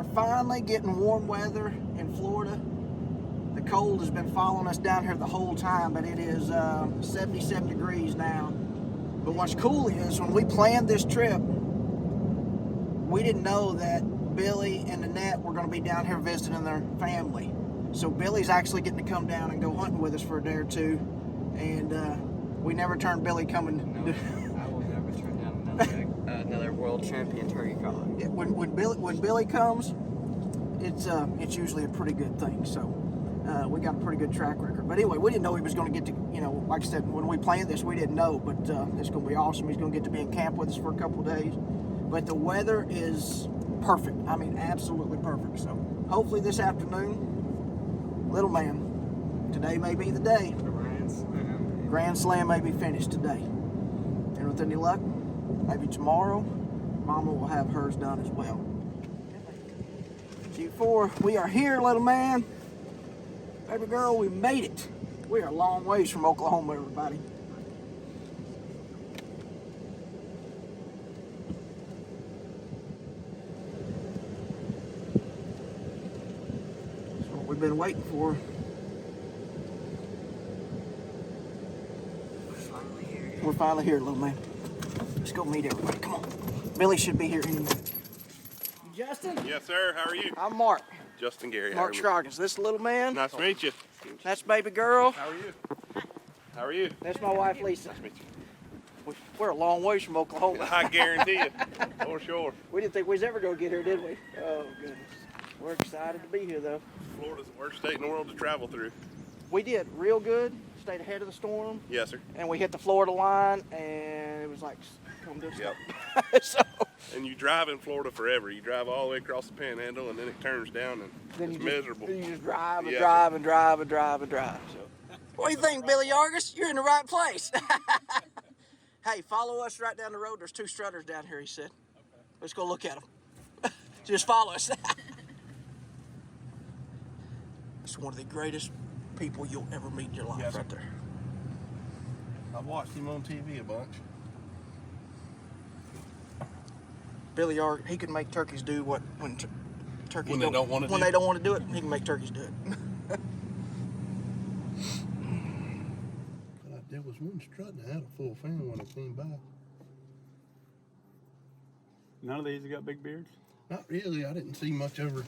are finally getting warm weather in Florida. The cold has been following us down here the whole time, but it is 77 degrees now. But what's cool is when we planned this trip, we didn't know that Billy and Annette were going to be down here visiting their family. So Billy's actually getting to come down and go hunting with us for a day or two. And we never turned Billy coming. No, I will never turn down another world champion turkey caller. Yeah, when Billy comes, it's usually a pretty good thing. So we got a pretty good track record. But anyway, we didn't know he was going to get to, like I said, when we planned this, we didn't know. But it's going to be awesome. He's going to get to be in camp with us for a couple of days. But the weather is perfect. I mean, absolutely perfect. So hopefully this afternoon, little man, today may be the day. Grand Slam may be finished today. And with any luck, maybe tomorrow, Mama will have hers done as well. G4, we are here, little man. Baby girl, we made it. We are a long ways from Oklahoma, everybody. That's what we've been waiting for. We're finally here, little man. Let's go meet everybody. Come on. Billy should be here any minute. Justin? Yes, sir. How are you? I'm Mark. Justin Guerry. Mark Scroggins. This little man. Nice to meet you. That's baby girl. How are you? How are you? That's my wife, Lisa. Nice to meet you. We're a long ways from Oklahoma. I guarantee you. For sure. We didn't think we was ever going to get here, did we? Oh, goodness. We're excited to be here, though. Florida's the worst state in the world to travel through. We did real good. Stayed ahead of the storm. Yes, sir. And we hit the Florida line, and it was like, come to a stop. Yep. So, And you drive in Florida forever. You drive all the way across the Panhandle, and then it turns down, and it's miserable. Then you just drive and Yes, drive sir. and drive and drive and drive. So, what do you think, Billy Yargus? You're in the right place. Hey, follow us right down the road. There's 2 strutters down here, he said. Okay. Let's go look at them. Just follow us. It's one of the greatest people you'll ever meet in your life, Yes, right there. I've watched him on TV a bunch. Billy Yargus, he can make turkeys do what when turkeys When they don't want to do when they don't want to do it. He can make turkeys do it. There was one strut that had a full fan when it came by. None of these have got big beards? Not really. I didn't see much over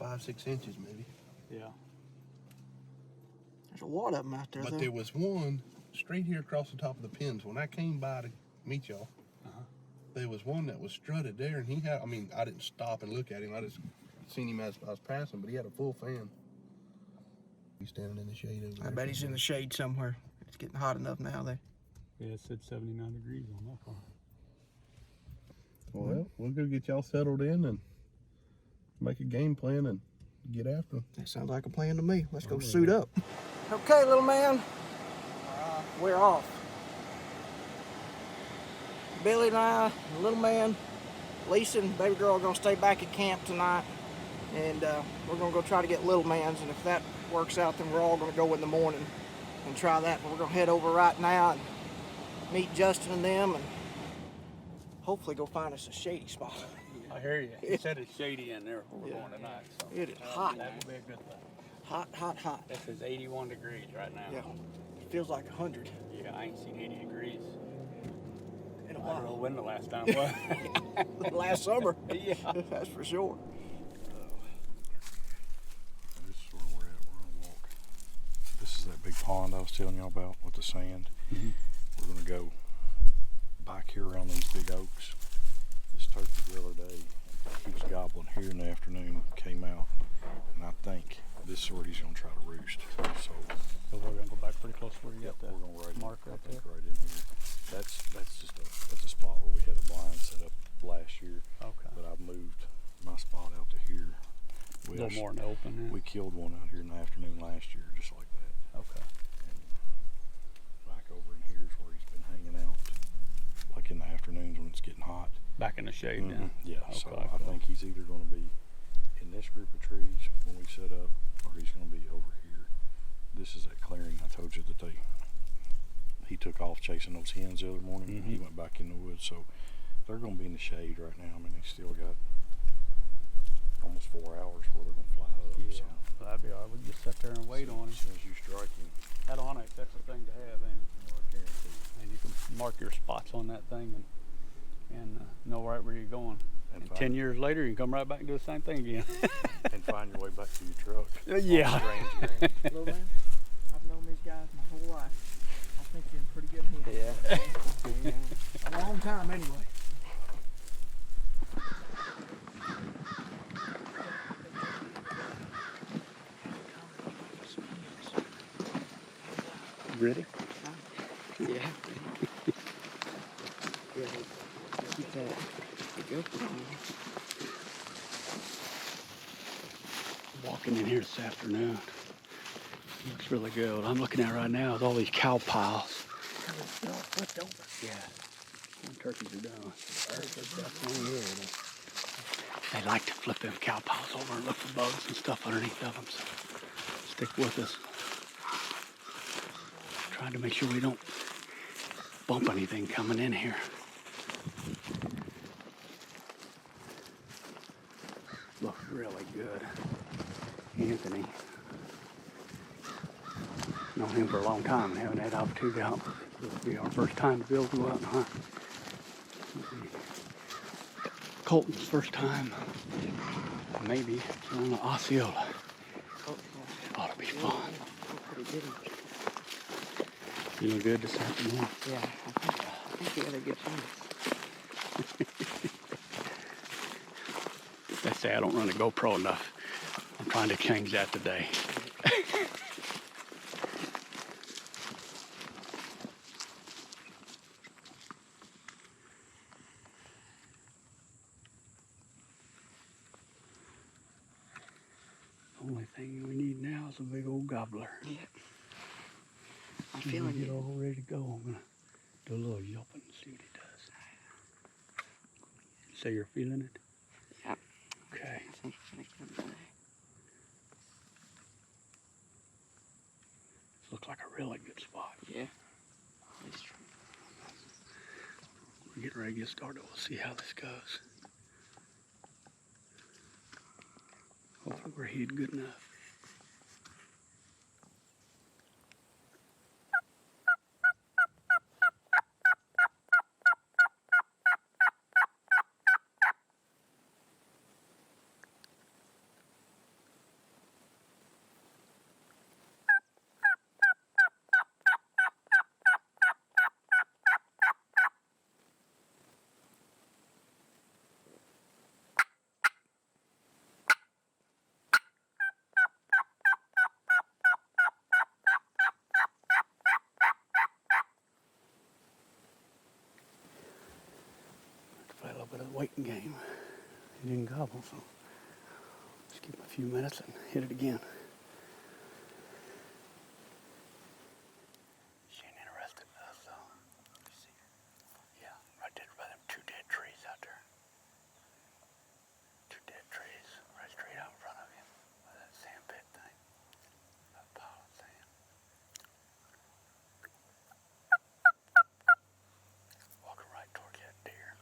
5-6 inches maybe. Yeah. There's a lot of them out there. But though. there was one straight here across the top of the pins. When I came by to meet y'all, there was one that was strutted there, and he had, I mean, I didn't stop and look at him. I just seen him as I was passing, but he had a full fan. He's standing in the shade over there. I bet he's in the shade somewhere. It's getting hot enough now. Yeah, it said 79 degrees on that one. Well, we'll go get y'all settled in and make a game plan and get after them. That sounds like a plan to me. Let's go suit up. Okay, little man. We're off. Billy and I, the little man, Lisa and baby girl are going to stay back at camp tonight. And we're going to go try to get little man's. And if that works out, then we're all going to go in the morning and try that. But we're going to head over right now and meet Justin and them and hopefully go find us a shady spot. I hear you. You said it's shady in there where we're going tonight. So It is hot. that would be a good thing. Hot, hot, hot. This is 81 degrees right now. Yeah, it feels like 100 Yeah, I ain't seen 80 degrees. in a I don't know while. when the last time was. Last summer. Yeah. That's for sure. This is where we're at. We're gonna walk. This is that big pond I was telling y'all about with the sand. We're gonna go back here around these big oaks. This turkey the other day, he was gobbling here in the afternoon, came out, and I think this is where he's gonna try to roost. So So we're gonna go back pretty close where you got that we're gonna right mark in, right I think there. right in here. That's a spot where we had a blind set up last year. Okay. But I've moved my spot out to here. A little more in the open then. We killed one out here in the afternoon last year, just like that. Okay. And back over in here is where he's been hanging out, like in the afternoons when it's getting hot. Back in the shade then. Yeah, Okay, so I cool. think he's either going to be in this group of trees when we set up, or he's going to be over here. This is that clearing I told you that he took off chasing those hens the other morning. He went back in the woods, so they're going to be in the shade right now. I mean, they still got almost 4 hours before they're gonna fly up. Yeah. So So that'd be all right. We can just sit there and wait on him. as soon as you strike him, That onyx, that's the thing to have, and I guarantee you. you can mark your spots on that thing and know right where you're going. And And 10 years later, you can come right back and do the same thing again. and find your way back to your truck. Yeah. On strange ground. Little man, I've known these guys my whole life. I think you're in pretty good hands. Yeah. A long time anyway. Ready? Yeah. Yeah. Keep that. Go. Walking in here this afternoon. Looks really good. What I'm looking at right now is all these cow piles. Yeah. What turkeys are doing. They like to flip them cow piles over and look for bugs and stuff underneath of them. So stick with us. Trying to make sure we don't bump anything coming in here. Looks really good. Anthony. Known him for a long time and haven't had the opportunity out. It'll be our first time to be able to go out and hunt. Colton's first time, maybe on the Osceola. Ought to be fun. Feeling good this afternoon? Yeah, I think you got a good chance. They say I don't run a GoPro enough. I'm trying to change that today. Only thing we need now is a big old gobbler. Yeah. I'm When feeling we get it. all ready to go, I'm gonna do a little yelping and see what he does. Say you're feeling it? Yeah. Okay. I think it's gonna come today. This looks like a really good spot. Yeah. It's true. We're getting ready to get started. We'll see how this goes. Hopefully we're heated good enough. Play a little bit of the waiting game. He didn't gobble, so just give him a few minutes and hit it again. She ain't interested in us, though. Yeah, right there by them two dead trees out there. Two dead trees right straight out in front of him. By that sand pit thing. That pile of sand. Walking right towards that deer.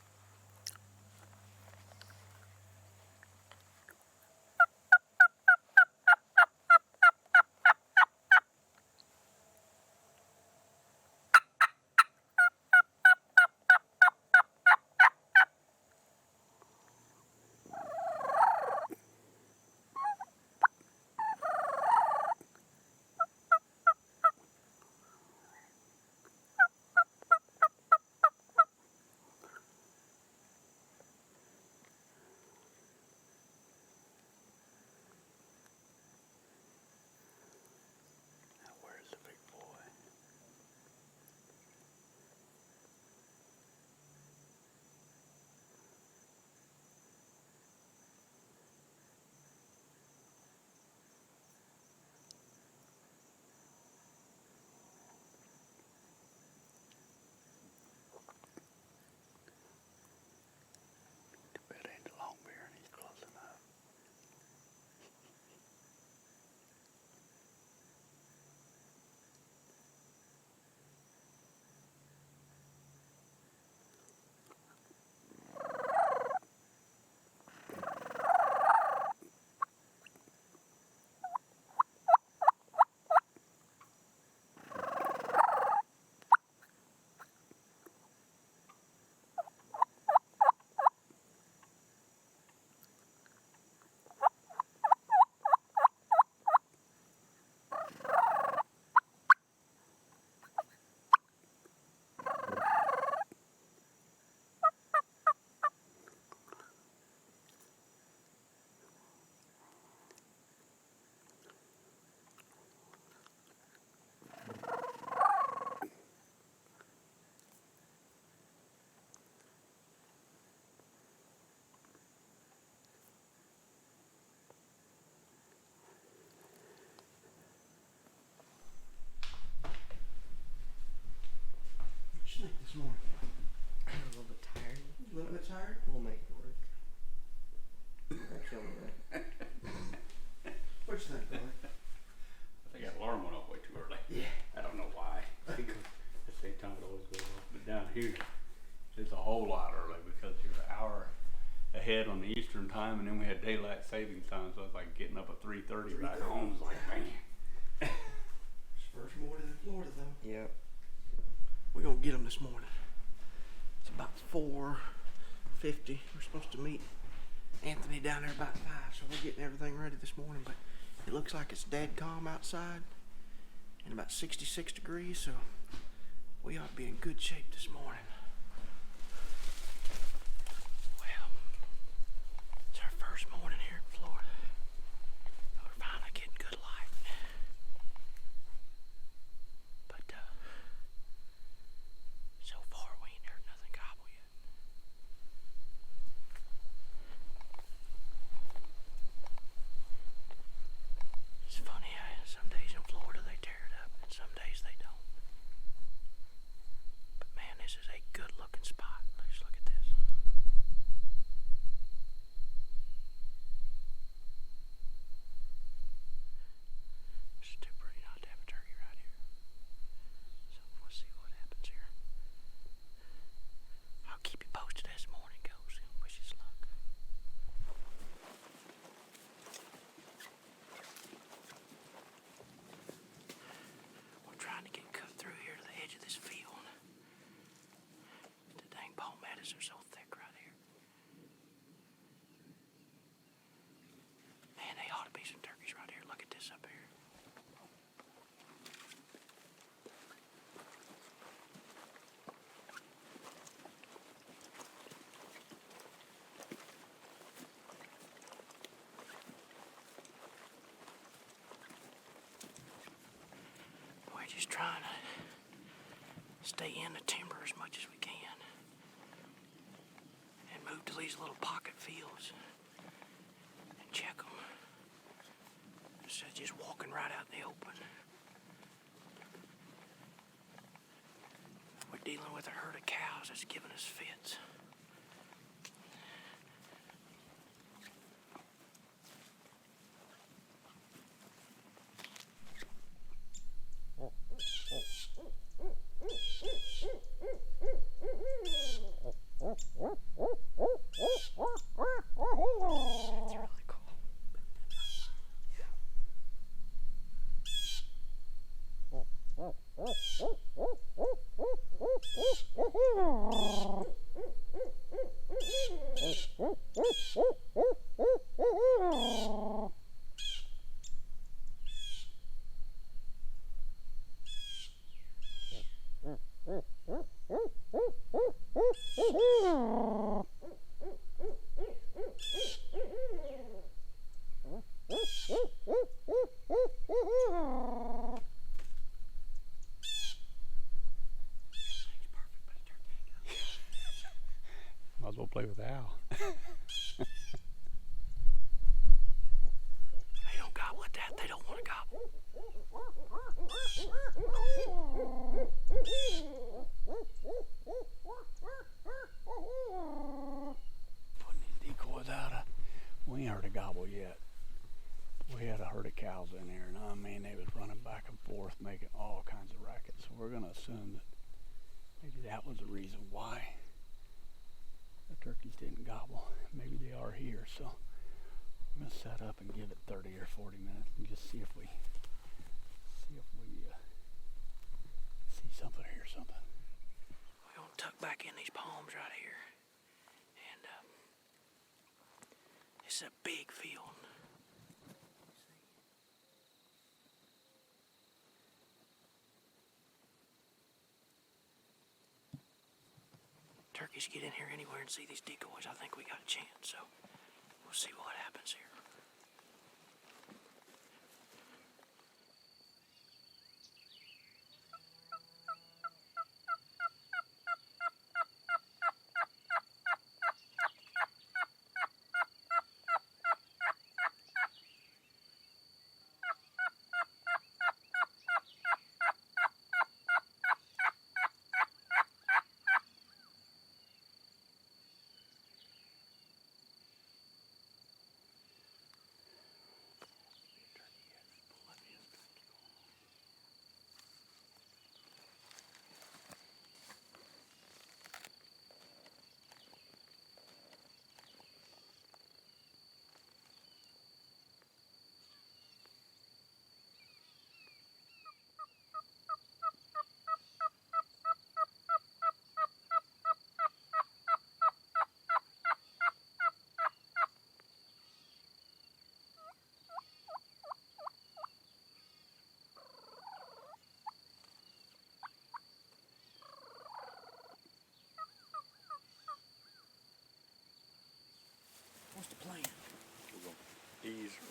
morning? I'm a little bit tired. A little bit tired? We'll make it work. I'll show you that. What you think, Billy? I think that alarm went off way too early. Yeah. I don't know why. Because at the same time it always goes off. But down here, it's a whole lot early because you're an hour ahead on the Eastern time, and then we had daylight savings time, so I was like getting up at 3:30 back home. It's like, man. It's first morning in Florida, though. Yep. We're gonna get them this morning. It's about 4:50. We're supposed to meet Anthony down there about 5, so we're getting everything ready this morning. But it looks like it's dead calm outside and about 66 degrees, so we ought to be in good shape this morning. Well, it's our first morning here in Florida. We're finally getting good light. But so far we ain't heard nothing gobble yet. It's funny how some days in Florida they tear it up and some days they don't. But man, this is a good looking spot. Let's look at this. It's too pretty not to have a turkey right here. So we'll see what happens here. I'll keep you posted as the morning goes. Wish us luck. We're trying to get cut through here to the edge of this field. The dang palmettos are so thick right here. Man, they ought to be some turkeys right here. Look at this up here. We're just trying to stay in the timber as much as we can and move to these little pocket fields and check them instead of just walking right out in the open. We're dealing with a herd of cows that's giving us fits. It's really cool. Might as well play with Al. They don't gobble at that. They don't want to gobble. Putting these decoys out. We ain't heard a gobble yet. We had a herd of cows in there, and I mean, they was running back and forth, making all kinds of rackets. So we're gonna assume that maybe that was the reason why the turkeys didn't gobble. Maybe they are here, so I'm gonna set up and give it 30 or 40 minutes and just see if we see something or hear something. We're gonna tuck back in these palms right here, and it's a big field. Turkeys get in here anywhere and see these decoys. I think we got a chance, so we'll see what happens here.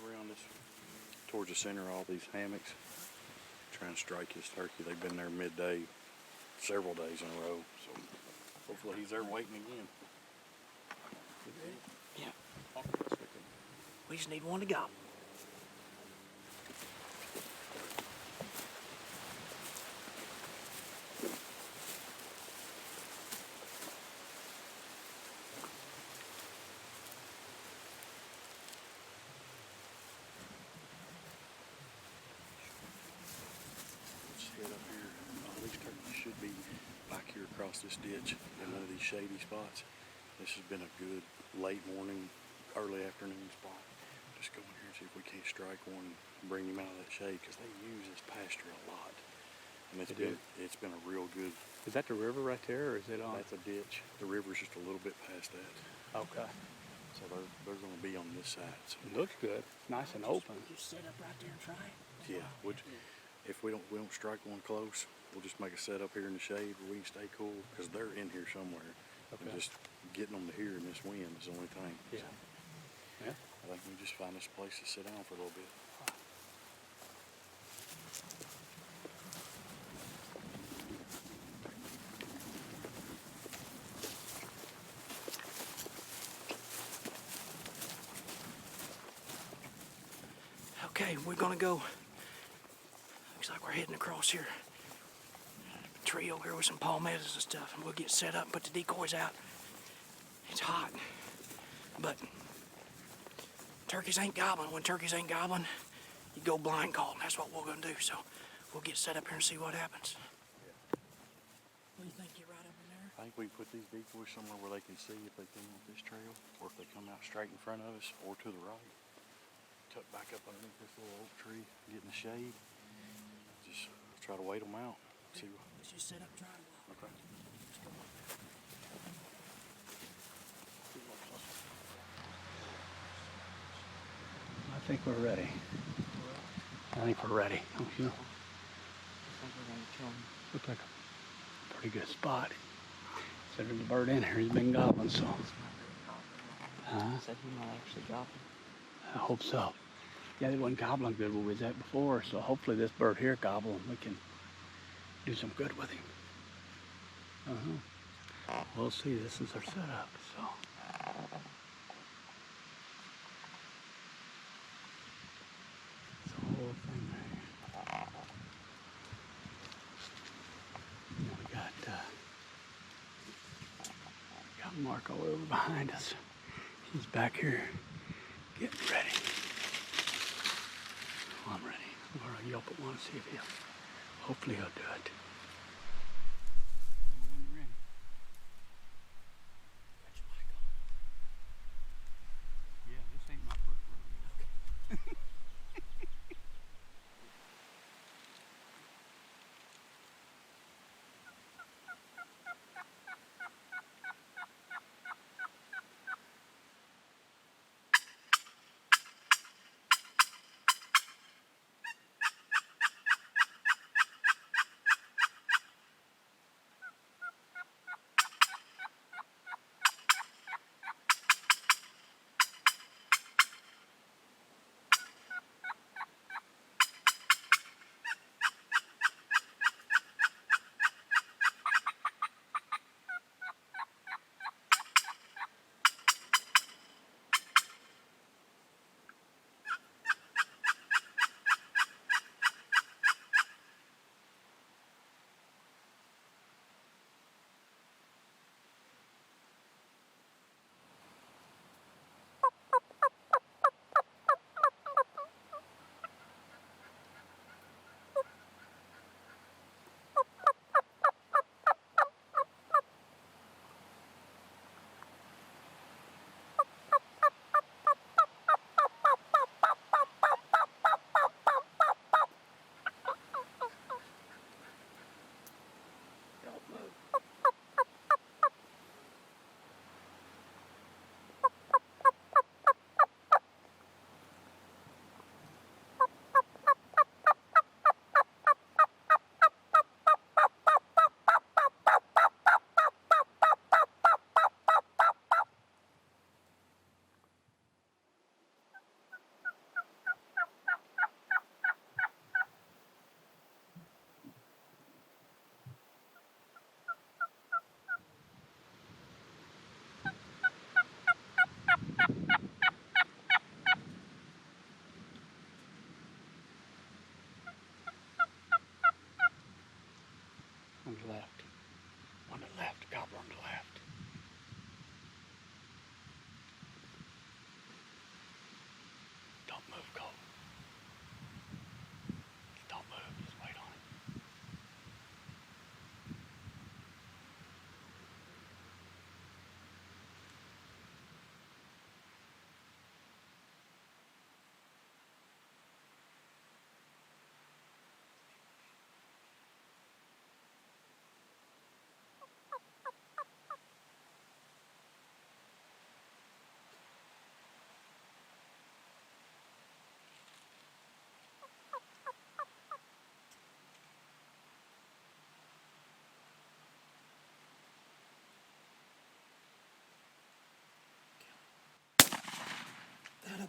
around this, towards the center of all these hammocks. Try and strike his turkey. They've been there midday, several days in a row. So hopefully he's there waiting again. Yeah. We just need one to gobble. Let's head up here. All these turkeys should be back here across this ditch in one of these shady spots. This has been a good late morning, early afternoon spot. Just go in here and see if we can't strike one and bring him out of that shade, because they use this pasture a lot. And it's been a real good. Is that the river right there, or is it on? That's a ditch. The river's just a little bit past that. Okay. So they're going to be on this side. So It looks good. It's nice and open. Just sit up right there and try it. yeah, if we don't strike one close, we'll just make a set up here in the shade where we can stay cool, because they're in here somewhere. Okay. And just getting them to here in this wind is the only thing. Yeah. So Yeah. I think we just find us a place to sit down for a little bit. Okay, we're gonna go. Looks like we're heading across here. A tree over here with some palmettos and stuff, and we'll get set up and put the decoys out. It's hot, but turkeys ain't gobbling. When turkeys ain't gobbling, you go blind call. That's what we're gonna do. So we'll get set up here and see what happens. What do you think? You're right up in there? I think we can put these decoys somewhere where they can see if they come off this trail, or if they come out straight in front of us, or to the right. Tuck back up underneath this little oak tree, get in the shade. Just try to wait them out. See what. Let's just set up and try it. Okay. I think we're ready. I think we're ready. Don't you? Looks like a pretty good spot. Said there's a bird in here. He's been gobbling, so Said he might actually gobble. I hope so. Yeah, they wasn't gobbling good where we was at before, so hopefully this bird here gobble and we can do some good with him. We'll see. This is our setup, so. It's the whole thing right here. We got Mark all over behind us. He's back here getting ready. Well, I'm ready. I'm gonna yelp at one, see if hopefully he'll do it. Yeah, this ain't my first rodeo.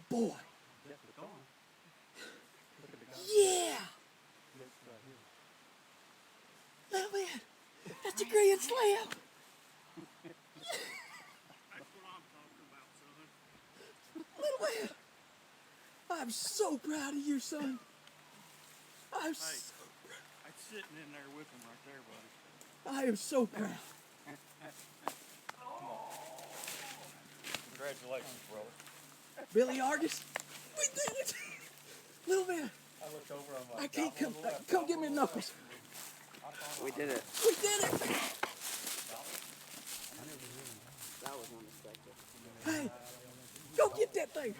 boy. Yeah. Little man, that's a grand slam. Little man, I'm so proud of you, son. I'm so It's sitting in there with him right there, buddy. I am so proud. Congratulations, brother. Billy Yargus, we did it. Little man, I looked over, I'm like, I can't come get me knuckles. We did it. We did it. That was unexpected. Hey, go get that thing.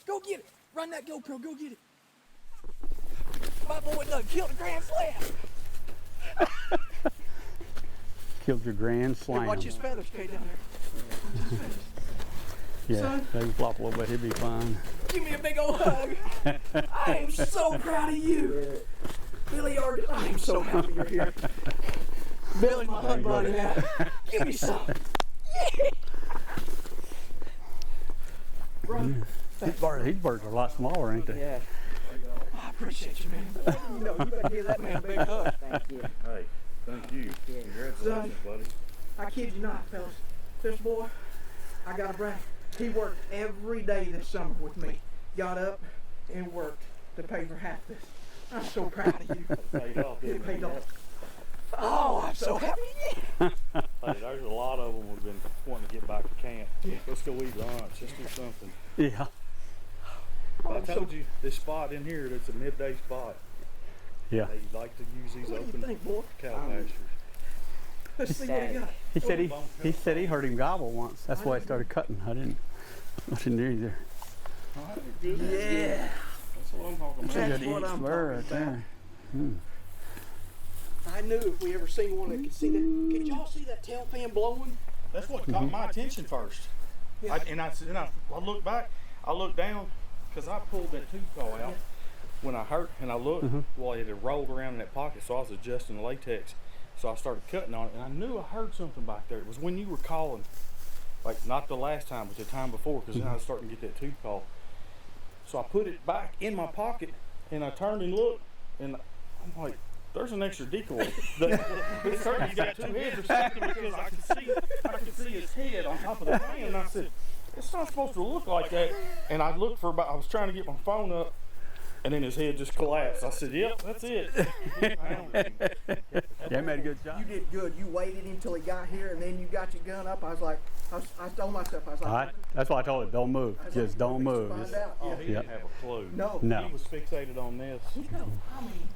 Go get it. Run that GoPro. Go get it. My boy Doug killed a grand slam. Killed your grand slam. Hey, watch his feathers, Kay, down there. Yeah, son. they can flop a little bit. He'll be fine. Give me a big old hug. I am so proud of you. Billy Yargus, I am so happy you're here. Billy, my hunt buddy now. Give me some. Yeah. Run. These birds are a lot smaller, ain't they? Yeah. I appreciate you, man. You know, you better give that man a big hug. Thank you. Hey, thank you. Congratulations, buddy. I kid you not, fellas. This boy, I got to brag. He worked every day this summer with me. Got up and worked to pay for half this. I'm so proud of you. Paid off, It didn't paid it? off. Oh, I'm so happy. Hey, there's a lot of them would have been wanting to get back to camp. Let's go eat lunch. Let's do something. Yeah. I told you, this spot in here, that's a midday spot. Yeah. They like to use these What do you open think, boy? cow pastures. Let's see what he got. He said he heard him gobble once. That's why I started cutting. I didn't do either. Yeah. That's what I'm talking about. That's Good what each I'm bird right talking about. there. I knew if we ever seen one that could see that. Can y'all see that tail fan blowing? That's what caught my attention first. Yeah. I looked back, I looked down, because I pulled that tooth claw out when I hurt, and I looked, well, it had rolled around in that pocket, so I was adjusting the latex. So I started cutting on it, and I knew I heard something back there. It was when you were calling, like not the last time, but the time before, because then I was starting to get that tooth call. So I put it back in my pocket, and I turned and looked, and I'm like, there's an extra decoy. This turkey's got two heads or something, because I could see his head on top of the fan, and I said, it's not supposed to look like that. And I looked for about, I was trying to get my phone up, and then his head just collapsed. I said, yep, that's it. Yeah, made a good job. You did good. You waited until he got here, and then you got your gun up. I was like, I told myself, I was like, That's why I told him, don't move. I was Just like, don't let's move. find Just- out. Oh, Yeah. he didn't have a clue. No. No. He was fixated on this. You know, I mean,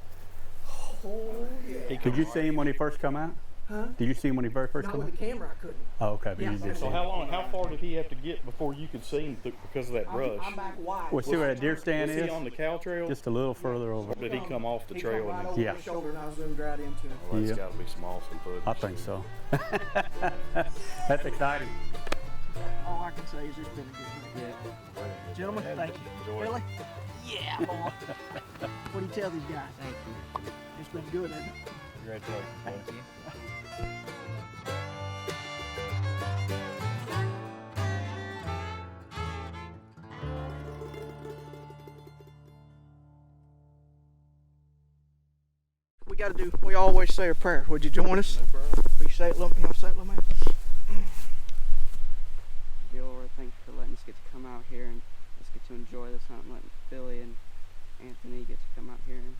oh yeah. Did you see him when he first come out? Huh? Did you see him when he very first Not come with out? the camera, I couldn't. Oh, okay. But Yeah, you did see So him. how far did he have to get before you could see him because of that brush? I'm back wide. Well, see where that deer stand Was he is? on the cow trail? Just a little further over. Or did he come off the He trail? come right And over Yeah. my shoulder, and I zoomed right into it. well, that's Yeah. got to be some awesome footage. I think so. That's exciting. All I can say is it's been a good week. Yeah. Gentlemen, thank you. Enjoy it. Billy? Yeah, boy. What do you tell these guys? Thank you. It's been good, hasn't it? Congratulations. Thank you. We always say a prayer. Would you join us? No problem. Will you say it, little, say it, little man? Dear Lord, thank you for letting us get to come out here and let's get to enjoy this hunt, letting Billy and Anthony get to come out here and